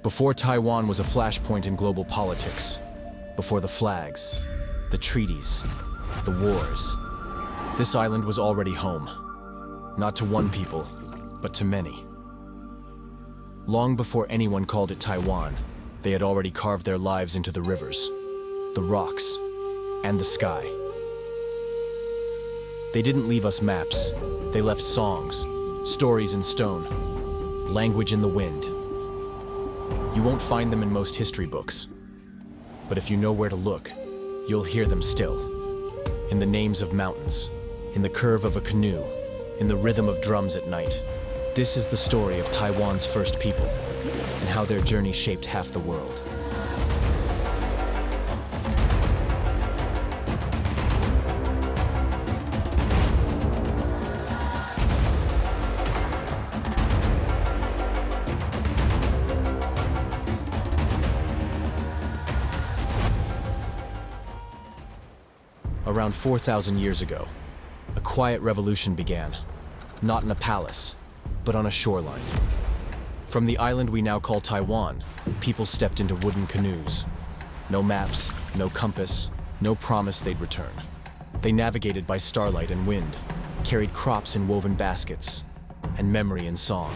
Before Taiwan was a flashpoint in global politics, before the flags, the treaties, the wars, this island was already home. Not to one people, but to many. Long before anyone called it Taiwan, they had already carved their lives into the rivers, the rocks, and the sky. They didn't leave us maps. They left songs, stories in stone, language in the wind. You won't find them in most history books, but if you know where to look, you'll hear them still. In the names of mountains, in the curve of a canoe, in the rhythm of drums at night. This is the story of Taiwan's first people, and how their journey shaped half the world. Around 4,000 years ago, a quiet revolution began, not in a palace, but on a shoreline. From the island we now call Taiwan, people stepped into wooden canoes. No maps, no compass, no promise they'd return. They navigated by starlight and wind, carried crops in woven baskets, and memory in song.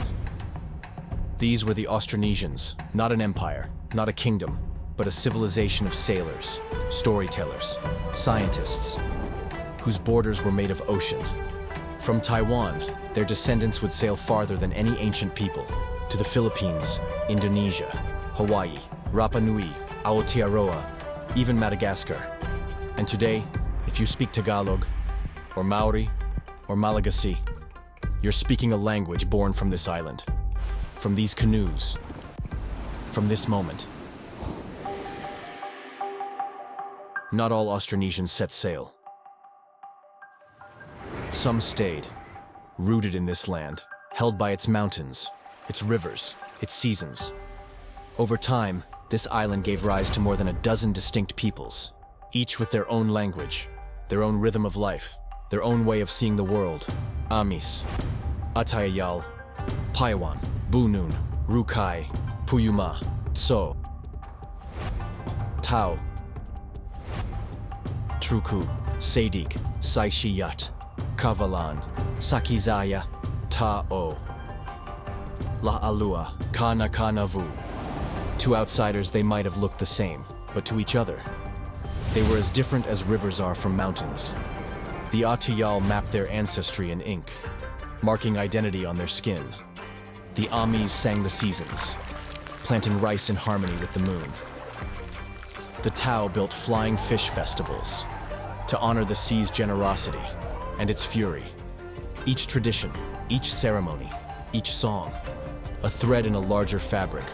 These were the Austronesians, not an empire, not a kingdom, but a civilization of sailors, storytellers, scientists, whose borders were made of ocean. From Taiwan, their descendants would sail farther than any ancient people, to the Philippines, Indonesia, Hawaii, Rapa Nui, Aotearoa, even Madagascar. And today, if you speak Tagalog, or Maori, or Malagasy, you're speaking a language born from this island, from these canoes, from this moment. Not all Austronesians set sail. Some stayed, rooted in this land, held by its mountains, its rivers, its seasons. Over time, this island gave rise to more than a dozen distinct peoples, each with their own language, their own rhythm of life, their own way of seeing the world. Amis, Atayal, Paiwan, Bunun, Rukai, Puyuma, Tso, Tao, Truku, Sadik, Saishiyat, Kavalan, Sakizaya, Ta'o, La'alua, Kanakanavu. To outsiders, they might have looked the same, but to each other, they were as different as rivers are from mountains. The Atayal mapped their ancestry in ink, marking identity on their skin. The Amis sang the seasons, planting rice in harmony with the moon. The Tao built flying fish festivals to honor the sea's generosity and its fury. Each tradition, each ceremony, each song, a thread in a larger fabric,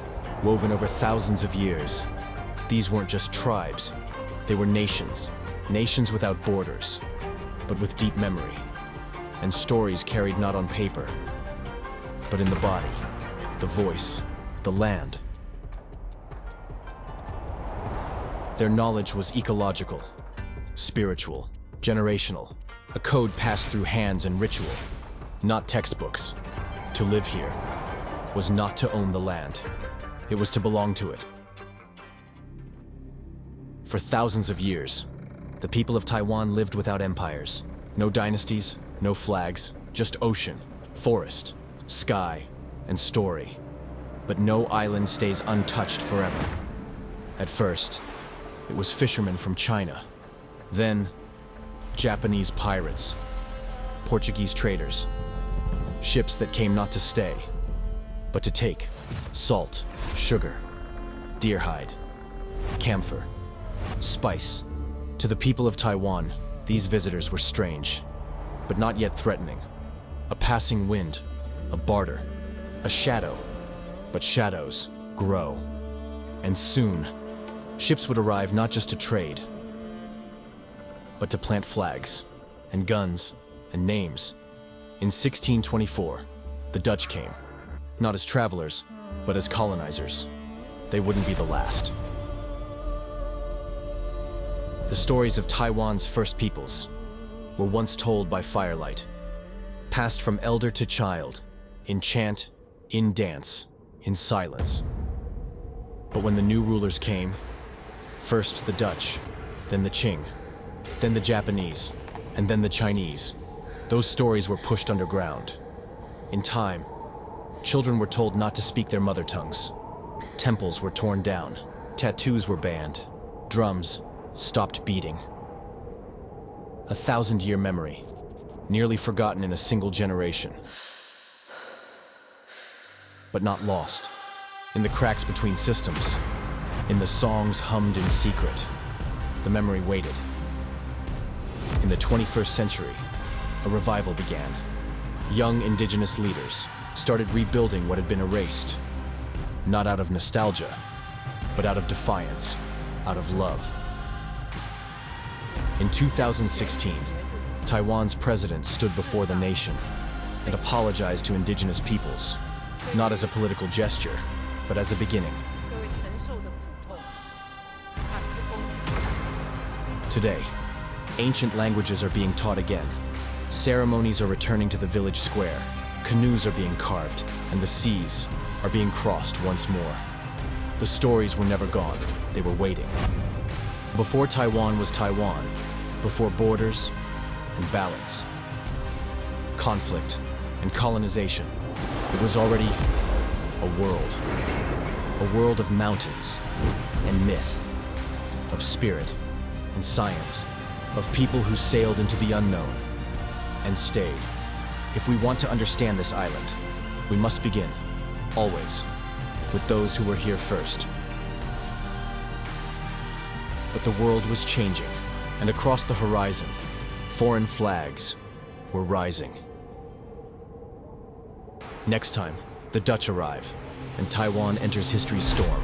woven over thousands of years. These weren't just tribes, they were nations, nations without borders, but with deep memory, and stories carried not on paper, but in the body, the voice, the land. Their knowledge was ecological, spiritual, generational, a code passed through hands and ritual, not textbooks. To live here was not to own the land, it was to belong to it. For thousands of years, the people of Taiwan lived without empires. No dynasties, no flags, just ocean, forest, sky, and story. But no island stays untouched forever. At first, it was fishermen from China. Then, Japanese pirates, Portuguese traders, ships that came not to stay, but to take salt, sugar, deer hide, camphor, spice. To the people of Taiwan, these visitors were strange, but not yet threatening. A passing wind, a barter, a shadow. But shadows grow. And soon, ships would arrive not just to trade, but to plant flags, and guns, and names. In 1624, the Dutch came, not as travelers, but as colonizers. They wouldn't be the last. The stories of Taiwan's first peoples were once told by firelight, passed from elder to child, in chant, in dance, in silence. But when the new rulers came, first the Dutch, then the Qing, then the Japanese, and then the Chinese, those stories were pushed underground. In time, children were told not to speak their mother tongues. Temples were torn down, tattoos were banned, drums stopped beating. A 1,000-year memory, nearly forgotten in a single generation. But not lost. In the cracks between systems, in the songs hummed in secret, the memory waited. In the 21st century, a revival began. Young Indigenous leaders started rebuilding what had been erased, not out of nostalgia, but out of defiance, out of love. In 2016, Taiwan's president stood before the nation and apologized to Indigenous peoples, not as a political gesture, but as a beginning. Today, ancient languages are being taught again. Ceremonies are returning to the village square. Canoes are being carved, and the seas are being crossed once more. The stories were never gone, they were waiting. Before Taiwan was Taiwan, before borders and balance, conflict and colonization, it was already a world of mountains and myth, of spirit and science, of people who sailed into the unknown and stayed. If we want to understand this island, we must begin, always, with those who were here first. But the world was changing, and across the horizon, foreign flags were rising. Next time, the Dutch arrive, and Taiwan enters history's storm.